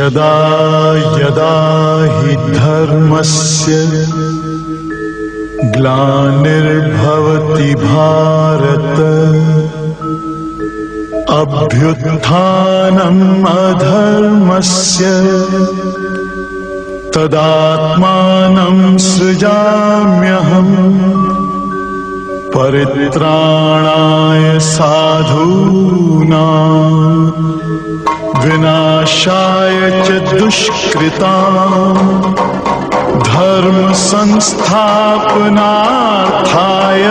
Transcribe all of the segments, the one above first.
यदा यदा हि धर्मस्य ग्लानिर्भवति भारत अभ्युत्थानम् अधर्मस्य तदात्मानं सृजाम्यहम् परित्राणाय साधूनां विनाशाय च दुष्कृतां धर्म संस्थापनार्थाय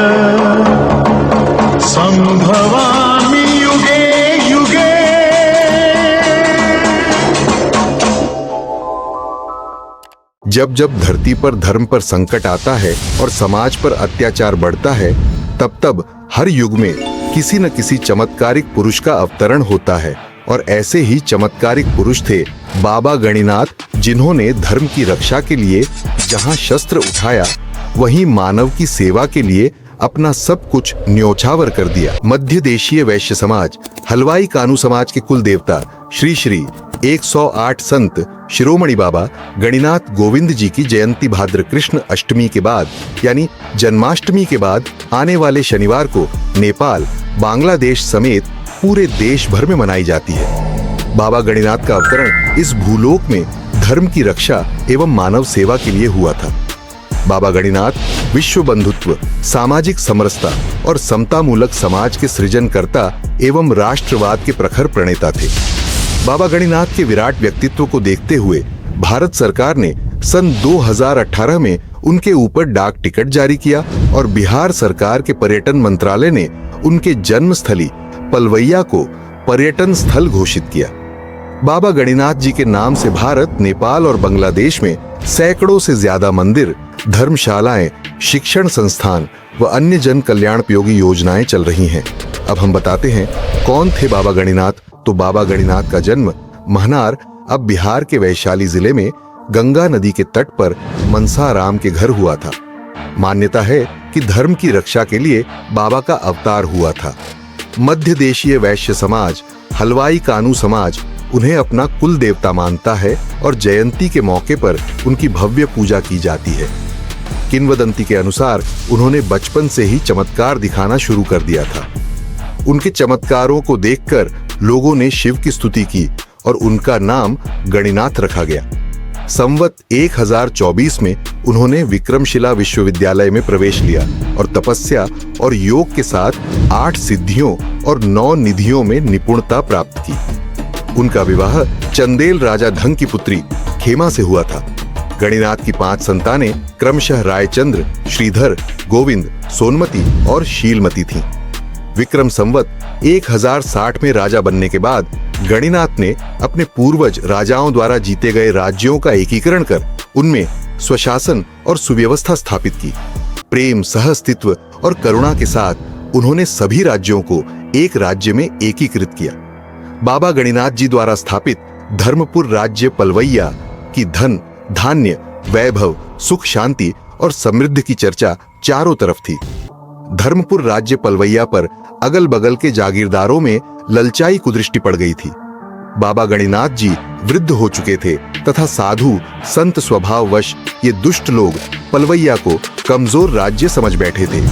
संभवामि युगे युगे। जब जब धरती पर धर्म पर संकट आता है और समाज पर अत्याचार बढ़ता है, तब तब हर युग में किसी न किसी चमत्कारिक पुरुष का अवतरण होता है। और ऐसे ही चमत्कारिक पुरुष थे बाबा गणिनाथ, जिन्होंने धर्म की रक्षा के लिए जहां शस्त्र उठाया, वहीं मानव की सेवा के लिए अपना सब कुछ न्योछावर कर दिया। मध्य देशीय वैश्य समाज, हलवाई कानू समाज के कुल देवता श्री श्री 108 संत शिरोमणि बाबा गणिनाथ गोविंद जी की जयंती भाद्र कृष्ण अष्टमी के बाद यानी जन्माष्टमी के बाद आने वाले शनिवार को नेपाल, बांग्लादेश समेत पूरे देश भर में मनाई जाती है। बाबा गणिनाथ का अवतरण इस भूलोक में धर्म की रक्षा एवं मानव सेवा के लिए हुआ था। बाबा गणिनाथ विश्व बंधुत्व, सामाजिक समरसता और समतामूलक समाज के सृजनकर्ता एवं राष्ट्रवाद के प्रखर प्रणेता थे। बाबा गणिनाथ के विराट व्यक्तित्व को देखते हुए भारत सरकार ने सन 2018 में उनके ऊपर डाक टिकट जारी किया और बिहार सरकार के पर्यटन मंत्रालय ने उनके जन्मस्थली पलवैया को पर्यटन स्थल घोषित किया। बाबा गणिनाथ जी के नाम से भारत, नेपाल और बांग्लादेश में सैकड़ों से ज्यादा मंदिर, धर्मशालाएं, शिक्षण संस्थान व अन्य जन कल्याणोपयोगी योजनाएं चल रही हैं। अब हम बताते हैं कौन थे बाबा गणिनाथ। तो बाबा गणिनाथ का जन्म महनार, अब बिहार के वैशाली जिले में गंगा नदी के तट पर मनसाराम के घर हुआ था। मान्यता है कि धर्म की रक्षा के लिए बाबा का अवतार हुआ था। मध्य देशीय वैश्य समाज, हलवाई कानू समाज उन्हें अपना कुल देवता मानता है और जयंती के मौके पर उनकी भव्य पूजा की जाती है। किंवदंती के अनुसार उन्होंने बचपन से ही चमत्कार दिखाना शुरू कर दिया था। उनके चमत्कारों को देखकर लोगों ने शिव की स्तुति की और उनका नाम गणिनाथ रखा गया। संवत 1024 में उन्होंने विक्रमशिला विश्वविद्यालय में प्रवेश लिया और तपस्या और योग के साथ 8 सिद्धियों और 9 निधियों में निपुणता प्राप्त की। उनका विवाह चंदेल राजा धंग की पुत्री खेमा से हुआ था। गणिनाथ की 5 संतानें क्रमशः रायचंद्र, श्रीधर, गोविंद, सोनमती और शीलमती थीं। विक्रम संवत 1060 में राजा बनने के बाद गणिनाथ ने अपने पूर्वज राजाओं द्वारा जीते गए राज्यों का एकीकरण कर उनमें स्वशासन और सुव्यवस्था स्थापित की। प्रेम, सहअस्तित्व और करुणा के साथ उन्होंने सभी राज्यों को एक राज्य में एकीकृत किया। बाबा गणिनाथ जी द्वारा स्थापित धर्मपुर राज्य पलवैया की धन, धान्य, वैभव, सुख, शांति और समृद्धि की चर्चा चारों तरफ थी। धर्मपुर राज्य पलवैया पर अगल बगल के जागीरदारों में ललचाई कुदृष्टि पड़ गई थी। बाबा गणिनाथ जी वृद्ध हो चुके थे तथा साधु संत स्वभाववश ये दुष्ट लोग पलवैया को कमजोर राज्य समझ बैठे थे।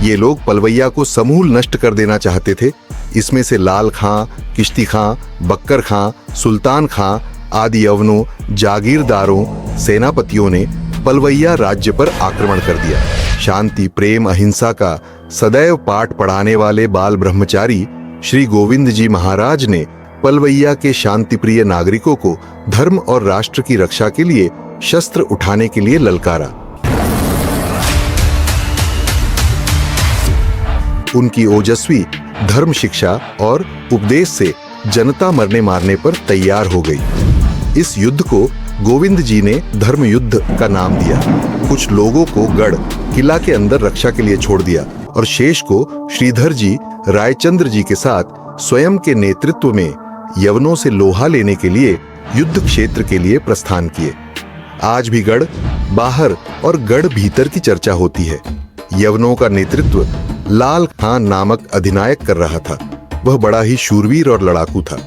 ये लोग पलवैया को समूल नष्ट कर देना चाहते थे। इसमें से लाल खां, किश्ती खां, बक्कर खां, सुल्तान खां आदि यवनों, जागीरदारों, सेनापतियों ने पलवैया राज्य पर आक्रमण कर दिया। शांति, प्रेम, अहिंसा का सदैव पाठ पढ़ाने वाले बाल ब्रह्मचारी श्री गोविंद जी महाराज ने पलवैया के शांतिप्रिय नागरिकों को धर्म और राष्ट्र की रक्षा के लिए शस्त्र उठाने के लिए ललकारा। उनकी ओजस्वी धर्म शिक्षा और उपदेश से जनता मरने मारने पर तैयार हो गई। इस युद्ध को गोविंद जी ने धर्म युद्ध का नाम दिया। कुछ लोगों को गढ़ किला के अंदर रक्षा के लिए छोड़ दिया और शेष को श्रीधर जी रायचंद्र जी के साथ स्वयं के नेतृत्व में यवनों से लोहा लेने के लिए युद्ध क्षेत्र के लिए प्रस्थान किए। आज भी गढ़ बाहर और गढ़ भीतर की चर्चा होती है। यवनों का नेतृत्व लाल खान नामक अधिनायक कर रहा था। वह बड़ा ही शूरवीर और लड़ाकू था।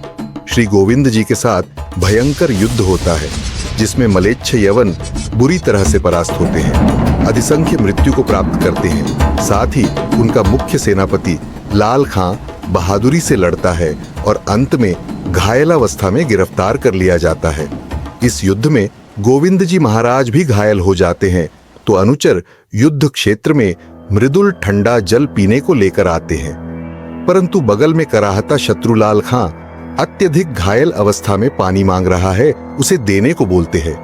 श्री गोविंद जी के साथ भयंकर युद्ध होता है, जिसमें मलेच्छ यवन बुरी तरह से परास्त होते हैं, अधिसंख्य मृत्यु को प्राप्त करते हैं। साथ ही उनका मुख्य सेनापति लाल खां बहादुरी से लड़ता है और अंत में घायल अवस्था में गिरफ्तार कर लिया जाता है। इस युद्ध में गोविंद जी महाराज भी घायल हो जाते हैं, तो अनुचर युद्ध क्षेत्र में मृदुल ठंडा जल पीने को लेकर आते हैं, परंतु बगल में कराहता शत्रु लाल खां अत्यधिक घायल अवस्था में पानी मांग रहा है, उसे देने को बोलते हैं।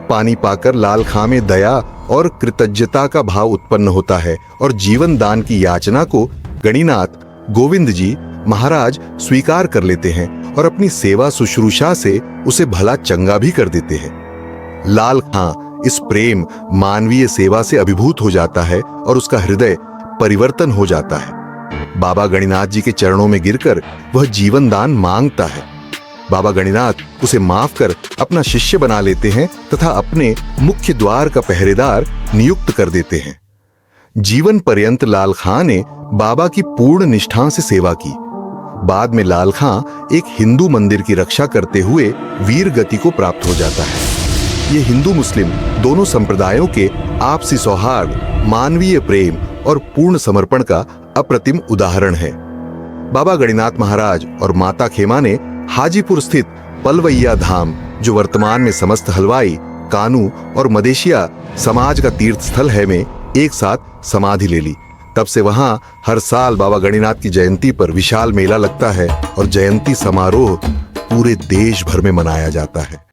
पानी पाकर लाल खां में दया और कृतज्ञता का भाव उत्पन्न होता है और जीवन दान की याचना को गणिनाथ गोविंद जी महाराज स्वीकार कर लेते हैं और अपनी सेवा शुश्रूषा से उसे भला चंगा भी कर देते हैं। लाल खां इस प्रेम मानवीय सेवा से अभिभूत हो जाता है और उसका हृदय परिवर्तन हो जाता है। बाबा गणिनाथ जी के चरणों में गिरकर वह जीवन दान मांगता है। बाबा गणिनाथ उसे माफ कर अपना शिष्य बना लेते हैं तथा अपने मुख्य द्वार का पहरेदार नियुक्त कर देते हैं। जीवन पर्यंत लाल खां ने बाबा की पूर्ण निष्ठा से सेवा की। बाद में लाल खां एक हिंदू मंदिर की रक्षा करते हुए वीर गति को प्राप्त हो जाता है। ये हिंदू मुस्लिम दोनों संप्रदायों के आपसी सौहार्द, मानवीय प्रेम और पूर्ण समर्पण का अप्रतिम उदाहरण है। बाबा गणिनाथ महाराज और माता खेमा ने हाजीपुर स्थित पलवैया धाम, जो वर्तमान में समस्त हलवाई, कानू और मदेशिया समाज का तीर्थ स्थल है, में एक साथ समाधि ले ली। तब से वहां हर साल बाबा गणिनाथ की जयंती पर विशाल मेला लगता है और जयंती समारोह पूरे देश भर में मनाया जाता है।